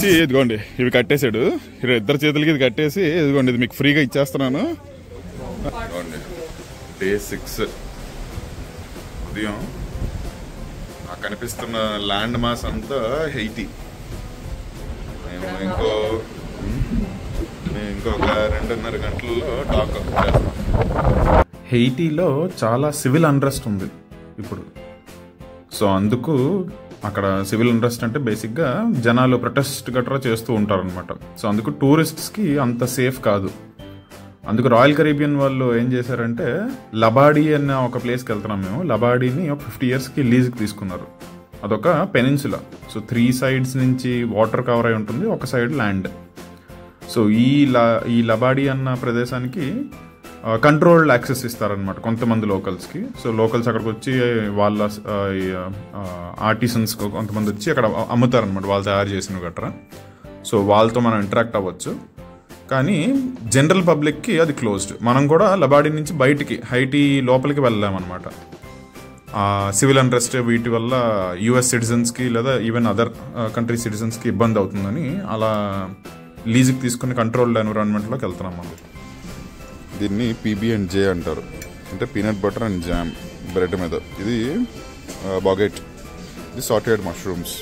ఇచ్చి ఇదిగోండి ఇవి కట్టేశాడు. ఇద్దరు చేతులకి ఇది కట్టేసి ఇదిగోండి ఇది మీకు ఫ్రీగా ఇచ్చేస్తున్నాను. డే 6 ఉదయం కనిపిస్తున్న ల్యాండ్ మాస్ అంతా హెయిటీ. మేము ఇంకొక 2.5 గంటల్లో డాక్ చేస్తాం. హెయిటీలో చాలా సివిల్ అన్రెస్ట్ ఉంది ఇప్పుడు. సో అందుకు అక్కడ సివిల్ అన్రెస్ట్ అంటే బేసిక్గా జనాలు ప్రొటెస్ట్ గట్రా చేస్తూ ఉంటారనమాట. సో అందుకు టూరిస్ట్స్కి అంత సేఫ్ కాదు. అందుకు రాయల్ కరీబియన్ వాళ్ళు ఏం చేశారంటే లబాడీ అనే ఒక ప్లేస్కి వెళ్తున్నాం మేము. లబాడీని ఒక 50 yearsకి లీజ్కి తీసుకున్నారు. అదొక పెనిన్సులా. సో 3 sides నుంచి వాటర్ కవర్ అయి ఉంటుంది, ఒక సైడ్ ల్యాండ్. సో ఈ లబాడీ అన్న ప్రదేశానికి కంట్రోల్డ్ యాక్సెస్ ఇస్తారనమాట కొంతమంది లోకల్స్కి. సో లోకల్స్ అక్కడికి వచ్చి వాళ్ళ ఆర్టిసన్స్ కొంతమంది వచ్చి అక్కడ అమ్ముతారనమాట వాళ్ళు తయారు చేసినవి గట్రా. సో వాళ్ళతో మనం ఇంటరాక్ట్ అవ్వచ్చు. కానీ జనరల్ పబ్లిక్కి అది క్లోజ్డ్. మనం కూడా లబాడీ నుంచి బయటికి హైటీ లోపలికి వెళ్ళామన్నమాట. సివిల్ అన్రెస్ట్ వీటి వల్ల యుఎస్ సిటిజన్స్కి లేదా ఈవెన్ అదర్ కంట్రీ సిటిజన్స్కి ఇబ్బంది అవుతుందని అలా లీజుకి తీసుకుని కంట్రోల్డ్ ఎన్విరాన్మెంట్లోకి వెళ్తున్నాం మనం. దీన్ని PB&J అంటారు, అంటే peanut butter and jam bread మీద. ఇది బాగెట్, ఇది సాటెడ్ మష్రూమ్స్.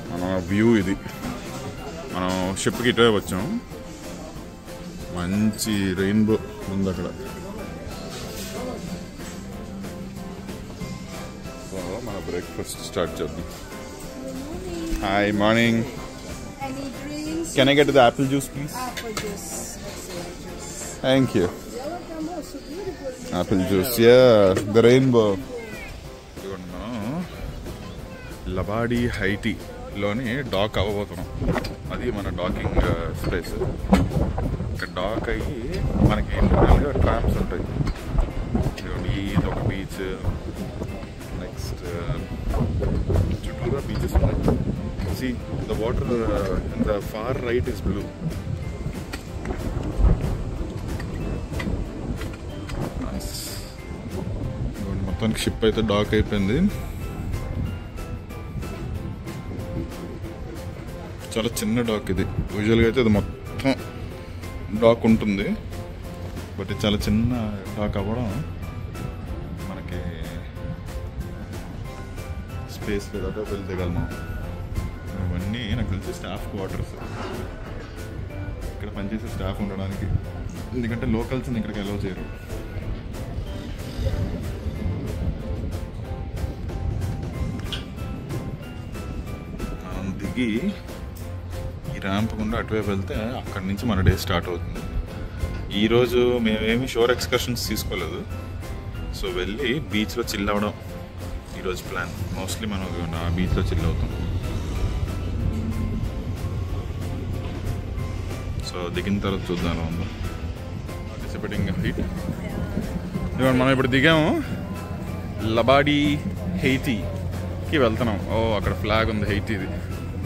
మన వ్యూ ఇది. మనం షిప్కి ఇటే వచ్చాం. మంచి రెయిన్బో ఉంది అక్కడ. మన బ్రేక్ఫాస్ట్ స్టార్ట్ చేద్దాం. Hi morning. Can I get the apple juice, please? Apple juice. Excellent juice. Thank you. So beautiful. Apple juice, yeah. The rainbow. Labadee హైటీలోని డాక్ అవ్వబోతున్నాం. అది మన డాకింగ్ స్పేస్. ఇక్కడ డాక్ అయ్యి మనకి ట్రామ్స్ ఉంటాయి. ఇది ఒక బీచ్, నెక్స్ట్ చుట్టూరా బీచెస్ ఉన్నాయి. See, the water in the far right is blue. Nice. మొత్తానికి షిప్ అయితే డాక్ అయిపోయింది. చాలా చిన్న డాక్ ఇది. యూజువల్గా అయితే ఇది మొత్తం డాక్ ఉంటుంది, బట్ ఇది చాలా చిన్న డాక్ అవ్వడం మనకి స్పేస్ లేదా వెళ్తేగలము. ఇవన్నీ నాకు తెలిసి స్టాఫ్ క్వార్టర్స్, ఇక్కడ పనిచేసే స్టాఫ్ ఉండడానికి. ఎందుకంటే లోకల్స్ని ఇక్కడికి అలౌ చేయరు. మనం దిగి ఈ ర్యాంప్ గుండా అటువైపు వెళ్తే అక్కడి నుంచి మన డే స్టార్ట్ అవుతుంది. ఈరోజు మేమేమి షోర్ ఎక్స్కర్షన్స్ తీసుకోలేదు. సో వెళ్ళి బీచ్లో చిల్ అవ్వడం ఈరోజు ప్లాన్. మోస్ట్లీ మనం ఆ బీచ్లో చిల్ అవుతాం. సో దిగిన తర్వాత చూద్దాం ఎలా ఉందో. Participating heat. ఇవాళ మనం ఇప్పుడు దిగాము, లబాడీ హెయిటీకి వెళ్తున్నాం. ఓ అక్కడ ఫ్లాగ్ ఉంది హెయిటీది.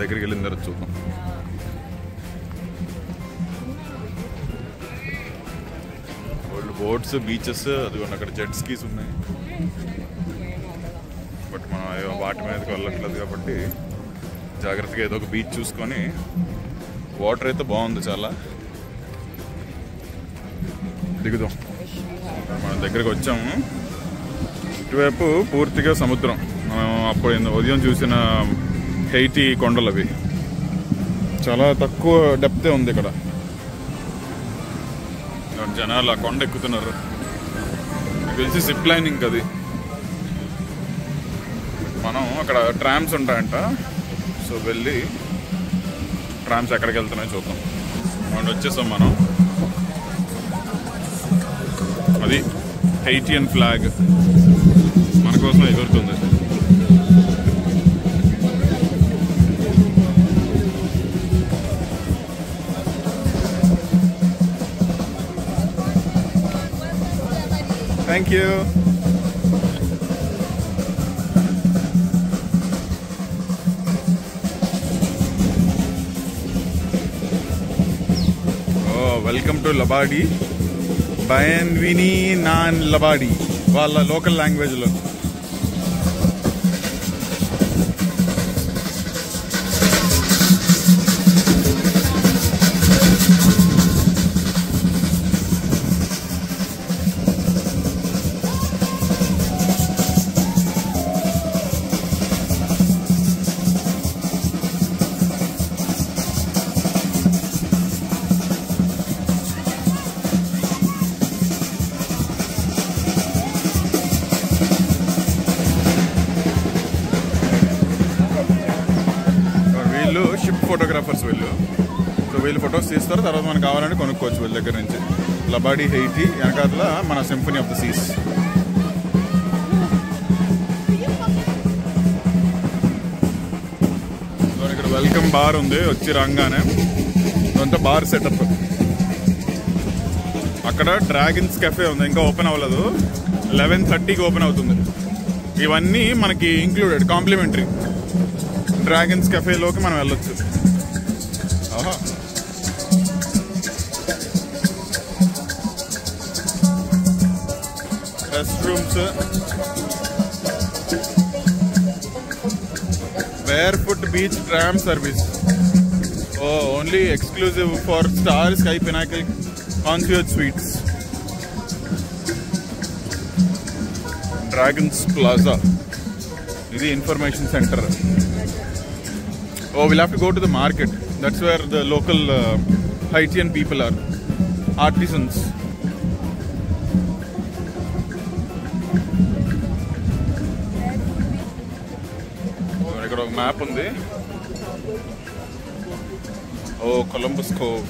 దగ్గరికి వెళ్ళిన తర్వాత చూద్దాం. వాళ్ళు బోట్స్, బీచెస్, అదిగోండి అక్కడ జెట్ స్కీస్ ఉన్నాయి. బట్ మనం వాటి మీదకి వెళ్ళట్లేదు కాబట్టి జాగ్రత్తగా ఏదో ఒక బీచ్ చూసుకొని. వాటర్ అయితే బాగుంది చాలా. దిగుదాం. మనం దగ్గరికి వచ్చాము. ఇటువైపు పూర్తిగా సముద్రం. మనం అప్పుడు ఉదయం చూసిన హెయిటీ కొండలు అవి. చాలా తక్కువ డెప్తే ఉంది ఇక్కడ. జనాలు ఆ కొండ ఎక్కుతున్నారు. నాకు తెలిసి జిప్ లైనింగ్ అది. మనం అక్కడ ట్రామ్స్ ఉంటాయంట. సో వెళ్ళి ట్రామ్స్ ఎక్కడికి వెళ్తున్నాయో చూద్దాం. మనం వచ్చేసాం. మనం అది హెయిటియన్ ఫ్లాగ్ మన కోసం ఎగురుతుంది. Thank you. Welcome to Labadee. బయన్విని నాన్ లబాడీ వాళ్ళ లోకల్ లాంగ్వేజ్లో. ఫోటోగ్రాఫర్స్ వీళ్ళు. సో వీళ్ళు ఫొటోస్ తీస్తారు, తర్వాత మనకు కావాలంటే కొనుక్కోవచ్చు వీళ్ళ దగ్గర నుంచి. లబాడీ హెయిటీ వెనకాల మన symphony of the Cs. So ఇక్కడ వెల్కమ్ బార్ ఉంది వచ్చి రాగానే, ఇదంతా బార్ సెటప్. అక్కడ డ్రాగన్స్ కెఫే ఉంది, ఇంకా ఓపెన్ అవ్వలేదు, 11:30కి ఓపెన్ అవుతుంది. ఇవన్నీ మనకి ఇంక్లూడెడ్, కాంప్లిమెంటరీ. డ్రాగన్స్ కెఫేలోకి మనం వెళ్ళొచ్చు. Rest rooms, barefoot beach tram service. Oh, only exclusive for Star Sky Pinnacle Concierge Suites. Dragons Plaza. This is information center. Oh, we'll have to go to the market. That's where the local Haitian people are. Artisans. ఇక్కడ ఒక map ఉంది. ఓ Columbus CoV,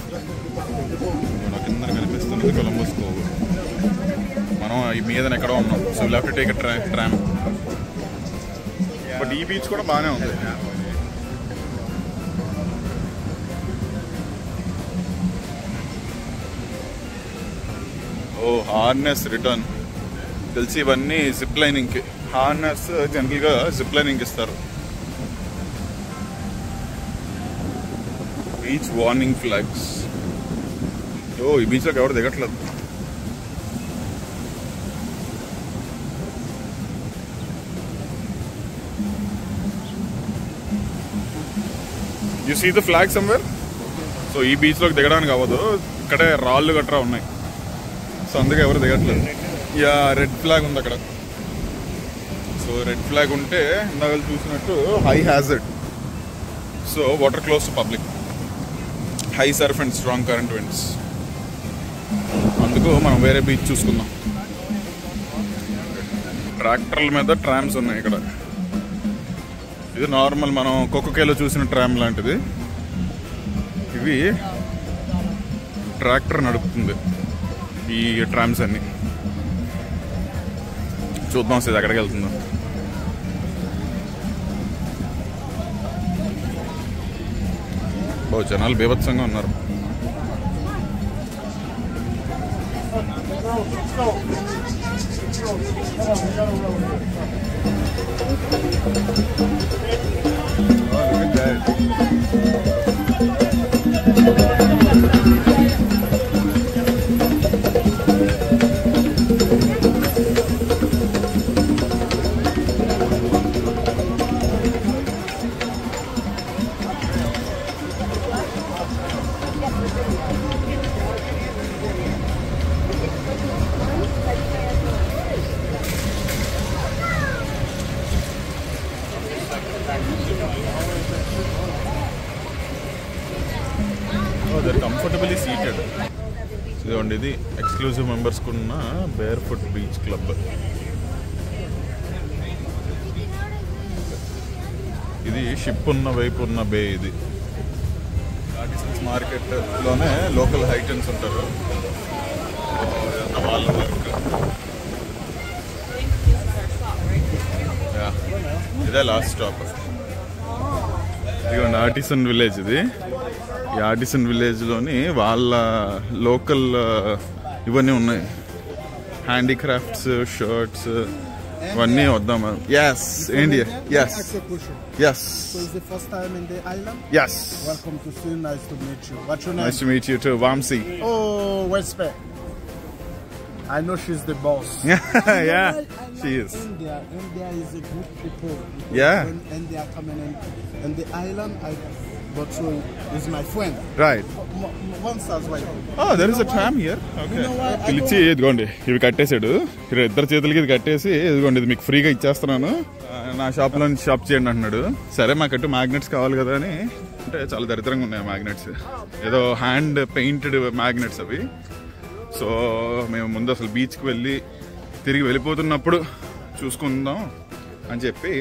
కింద కనిపిస్తున్నది Columbus CoV. మనం ఈ మీద ఎక్కడ ఉన్నాం. So will have to take tram. But ఈ బీచ్ కూడా బాగానే ఉంది. ఓ హార్నెస్ రిటర్న్ తెలిసి, ఇవన్నీ జిప్ లైనింగ్కి. హార్నెస్ జనరల్గా జిప్ లైనింగ్ ఇస్తారు. Beach warning flags. ఓ ఈ బీచ్లోకి ఎవరు దిగట్లేదు. You see the flag somewhere. So ఈ బీచ్లోకి దిగడానికి అవ్వదు, ఇక్కడే రాళ్ళు గట్రా ఉన్నాయి. సో అందుకే ఎవరు దిగట్లేదు. యా రెడ్ ఫ్లాగ్ ఉంది అక్కడ. సో రెడ్ ఫ్లాగ్ ఉంటే ఇందాక చూసినట్టు high hazard. So water close to public, high Surf and strong current winds. అందుకు మనం వేరే బీచ్ చూసుకుందాం. ట్రాక్టర్ల మీద ట్రామ్స్ ఉన్నాయి ఇక్కడ. ఇది నార్మల్ మనం కొక్కకేలో చూసిన ట్రామ్ లాంటిది. ఇవి ట్రాక్టర్ నడుపుతుంది ఈ ట్రామ్స్ అన్ని. చూద్దాం సార్ ఎక్కడికి వెళ్తుందో. ఓ జనాలు బీభత్సంగా ఉన్నారు. they're comfortably seated. ఇదిగోండి, ఇది ఎక్స్క్లూజివ్ మెంబర్స్కి ఉన్న బేర్ఫుట్ బీచ్ క్లబ్. ఇది షిప్ ఉన్న వైపు ఉన్న బే. ఇది ఆర్టిసన్స్ మార్కెట్లోనే లోకల్ హైటన్స్ ఉంటారు. వాళ్ళ వర్క్. ఇదే లాస్ట్ స్టాప్. ఇదిగోండి ఆర్టిసన్ విలేజ్. ఇది ఈ ఆర్టిసన్ విలేజ్లోని వాళ్ళ లోకల్ ఇవన్నీ ఉన్నాయి. హ్యాండీక్రాఫ్ట్స్, షర్ట్స్ ఇవన్నీ వద్దాం. Yes India. Yes yes. So it's the first time in the island? Yes. Welcome to Sweden. Nice to meet you. What's your name? Nice to meet you too. Vamsi. Oh, respect. I know she's the boss. Yeah, she is. India is a good people. Yeah. When India coming in, and the island, but so is my friend. Right. Once as well. Oh, there is a tram here. Okay. You know what? పిలిచి ఇదిగోండి ఇవి కట్టేశాడు. ఇద్దరు చేతులకి ఇది కట్టేసి ఇదిగోండి ఇది మీకు ఫ్రీగా ఇచ్చేస్తున్నాను, నా షాప్లో నుంచి షాప్ చేయండి అంటున్నాడు. సరే మాకట్టు మ్యాగ్నెట్స్ కావాలి కదా అని అంటే చాలా దరిద్రంగా ఉన్నాయి మ్యాగ్నెట్స్. ఏదో హ్యాండ్ పెయింటెడ్ మ్యాగ్నెట్స్ అవి. సో మేము ముందు అసలు బీచ్కి వెళ్ళి తిరిగి వెళ్ళిపోతున్నప్పుడు చూసుకుందాం అని చెప్పి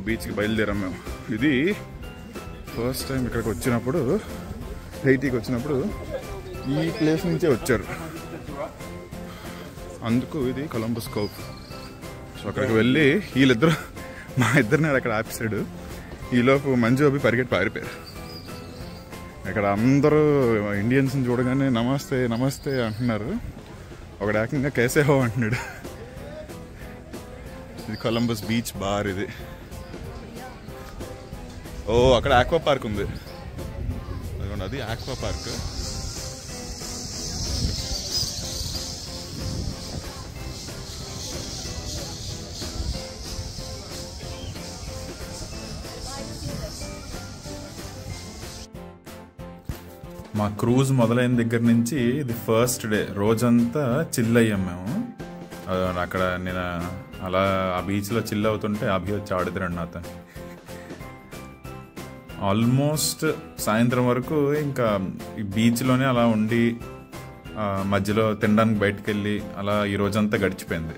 బీచ్కి బయలుదేరాం మేము. ఇది ఫస్ట్ టైం ఇక్కడికి వచ్చినప్పుడు, హైటీకి వచ్చినప్పుడు ఈ ప్లేస్ నుంచే వచ్చారు. అందుకు ఇది కొలంబస్ కోవ్. సో అక్కడికి వెళ్ళి వీళ్ళిద్దరు మా ఇద్దరిని అక్కడ ఆపేసాడు. ఈలోపు మంజు అవి పరిగెట్టి పారిపోయారు. ఇక్కడ అందరూ ఇండియన్స్ని చూడగానే నమస్తే నమస్తే అంటున్నారు. ఒకడు ఏకంగా కేసే హో అంటున్నాడు. ఇది కొలంబస్ బీచ్ బార్. ఇది ఓ అక్కడ ఆక్వా పార్క్ ఉంది. అది ఆక్వా పార్క్. మా క్రూజ్ మొదలైన దగ్గర నుంచి ఇది ఫస్ట్ డే. రోజంతా చిల్ అయ్యాం మేము. అక్కడ నేను అలా ఆ బీచ్లో చిల్ అవుతుంటే అభి వచ్చి ఆడుతురండి నాతో. ఆల్మోస్ట్ సాయంత్రం వరకు ఇంకా ఈ బీచ్లోనే అలా ఉండి మధ్యలో తినడానికి బయటకు వెళ్ళి అలా ఈ రోజంతా గడిచిపోయింది.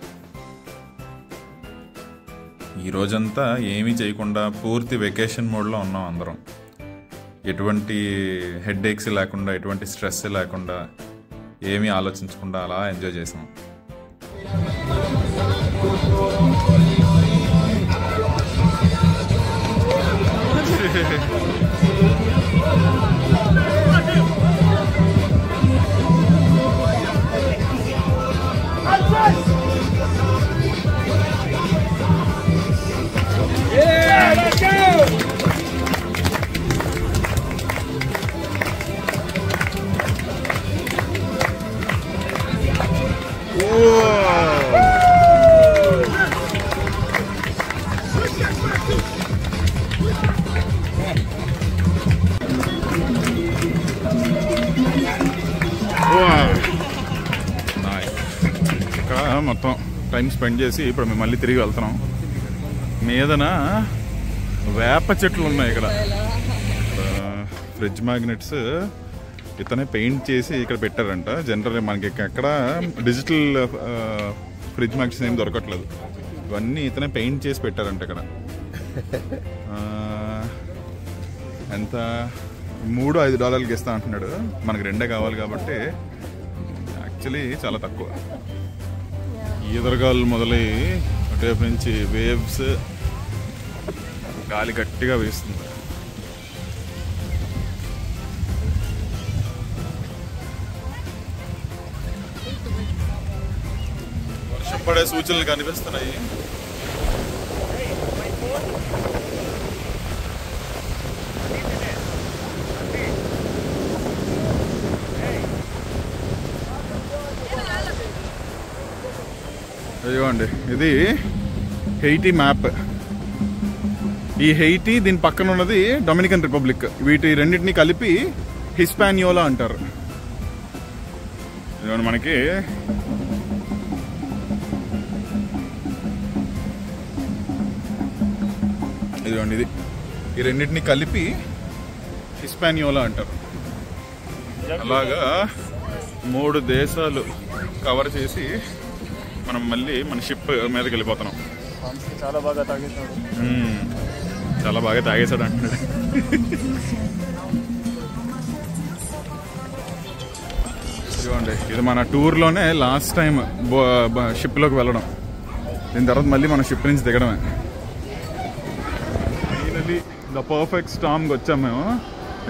ఈ రోజంతా ఏమీ చేయకుండా పూర్తి వెకేషన్ మోడ్లో ఉన్నాం అందరం. ఎటువంటి హెడ్ ఏక్స్ లేకుండా, ఎటువంటి స్ట్రెస్ లేకుండా, ఏమీ ఆలోచించకుండా అలా ఎంజాయ్ చేసాం. ఇక్కడ మొత్తం టైం స్పెండ్ చేసి ఇప్పుడు మేము మళ్ళీ తిరిగి వెళ్తున్నాం. మీదన వేప చెట్లు ఉన్నాయి. ఇక్కడ ఫ్రిడ్జ్ మ్యాగ్నెట్స్ ఇతనే పెయింట్ చేసి ఇక్కడ పెట్టారంట. జనరల్గా మనకి ఎక్కడ డిజిటల్ ఫ్రిడ్జ్ మ్యాగ్నెట్స్ ఏం దొరకట్లేదు. ఇవన్నీ ఇతనే పెయింట్ చేసి పెట్టారంట. ఇక్కడ ఎంత $3-5 ఇస్తా అంటున్నాడు. మనకి 2 కావాలి కాబట్టి యాక్చువల్లీ చాలా తక్కువ. ఈదరగాలు మొదలై అటువైపు నుంచి వేవ్స్, గాలి గట్టిగా వీస్తుంది. వర్షం పడే సూచనలు కనిపిస్తున్నాయి. ఇదిగోండి, ఇది హెయిటీ మ్యాప్. ఈ హెయిటీ, దీని పక్కన ఉన్నది డొమినికన్ రిపబ్లిక్. వీటి రెండింటిని కలిపి హిస్పానియోలా అంటారు. ఇదిగోండి మనకి ఇదిగోండి, ఇది ఈ రెండింటిని కలిపి హిస్పానియోలా అంటారు. అలాగా 3 దేశాలు కవర్ చేసి మనం మళ్ళీ మన షిప్ మీదకి వెళ్ళిపోతున్నాం. చాలా బాగా తాగేసాడు. చాలా బాగా తాగేసాడు అంటున్నాడు. ఇదిగోండి, ఇది మన టూర్లోనే లాస్ట్ టైం షిప్లోకి వెళ్ళడం. దీని తర్వాత మళ్ళీ మన షిప్ నుంచి దిగడమే. ఫైనలీ ద పర్ఫెక్ట్ స్టామ్కి వచ్చాం మేము.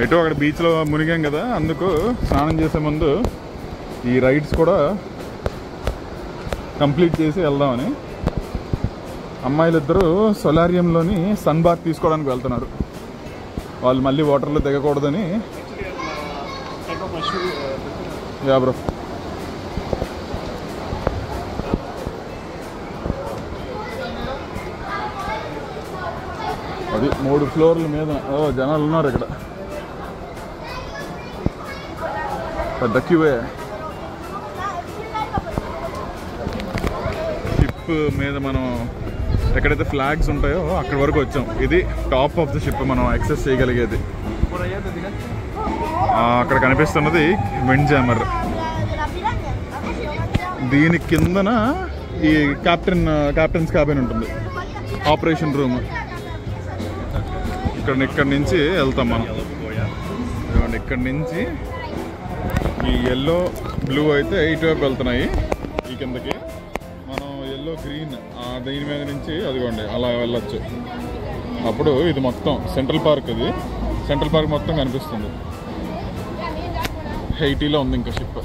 ఎటో అక్కడ బీచ్లో మునిగాం కదా, అందుకు స్నానం చేసే ముందు ఈ రైడ్స్ కూడా కంప్లీట్ చేసి వెళ్దామని. అమ్మాయిలిద్దరూ సొలారియంలోని సన్ బాత్ తీసుకోవడానికి వెళ్తున్నారు. వాళ్ళు మళ్ళీ వాటర్లో దిగకూడదని. Yeah bro. అది 3 ఫ్లోర్ల మీద జనాలు ఉన్నారు ఇక్కడ. పెద్ద క్యూవే. షిప్ మీద మనం ఎక్కడైతే ఫ్లాగ్స్ ఉంటాయో అక్కడి వరకు వచ్చాం. ఇది టాప్ ఆఫ్ ద షిప్ మనం యాక్సెస్ చేయగలిగేది. అక్కడ కనిపిస్తున్నది విండ్ జామర్. దీని కిందన ఈ క్యాప్టెన్స్ క్యాబిన్ ఉంటుంది, ఆపరేషన్ రూమ్. ఇక్కడ నుంచి వెళ్తాం మనం. ఇక్కడి నుంచి ఈ ఎల్లో బ్లూ అయితే ఇటువైపు వెళ్తున్నాయి ఈ కిందకి. మనం ఎల్లో గ్రీన్ దీని మీద నుంచి అదిగోండి అలా వెళ్ళొచ్చు. అప్పుడు ఇది మొత్తం సెంట్రల్ పార్క్. ఇది సెంట్రల్ పార్క్ మొత్తం కనిపిస్తుంది. హైటీలో ఉంది ఇంకా ship.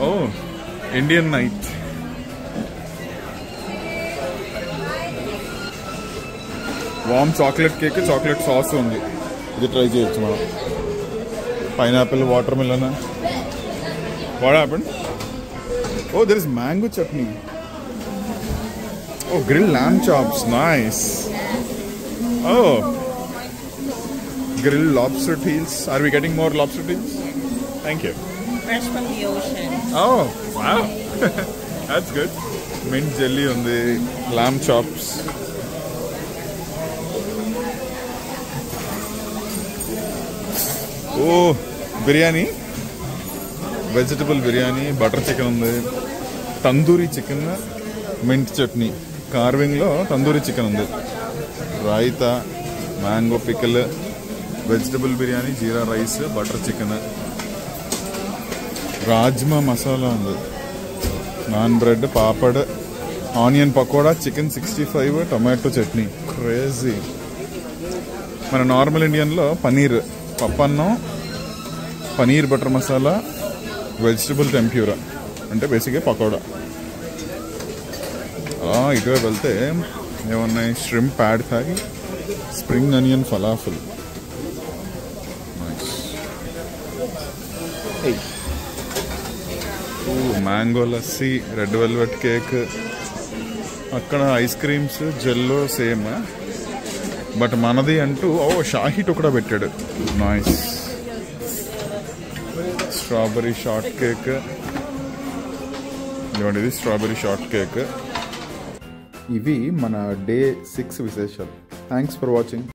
Oh Indian night. Warm chocolate cake, chocolate sauce ఉంది. ఇది ట్రై చేయొచ్చు మనం. Pineapple, watermelon. What happened? Oh there is mango chutney. Oh grill lamb chops, nice. Oh, grilled lobster tails. Are we getting more lobster tails? Thank you. Fresh from the ocean. Oh, wow. That's good. Mint jelly on the lamb chops. Oh, biryani. Vegetable biryani, butter chicken ఉంది. Tandoori chicken, mint chutney. కార్వింగ్లో tandoori chicken ఉంది. Raita, mango pickle, vegetable biryani, jeera rice, butter chicken, rajma masala ఉంది, naan bread, papad, onion pakoda, chicken 65, tomato chutney. Crazy. మన normal ఇండియన్లో పనీర్, పప్పన్నం, paneer butter masala, vegetable tempura అంటే బేసిక్గా పకోడా. ఇటువైపు వెళ్తే ఏమన్నాయి? Shrimp pad Thai, spring onion falafel. Mango lassi, red velvet cake. అక్కడ ice creams, jello same. But మనది అంటూ షాహీ టుకడా పెట్టాడు. నైస్. Strawberry short cake. ఇది స్ట్రాబెరీ షార్ట్ కేక్. ఇవి మన డే 6 విశేషాలు. Thanks for watching.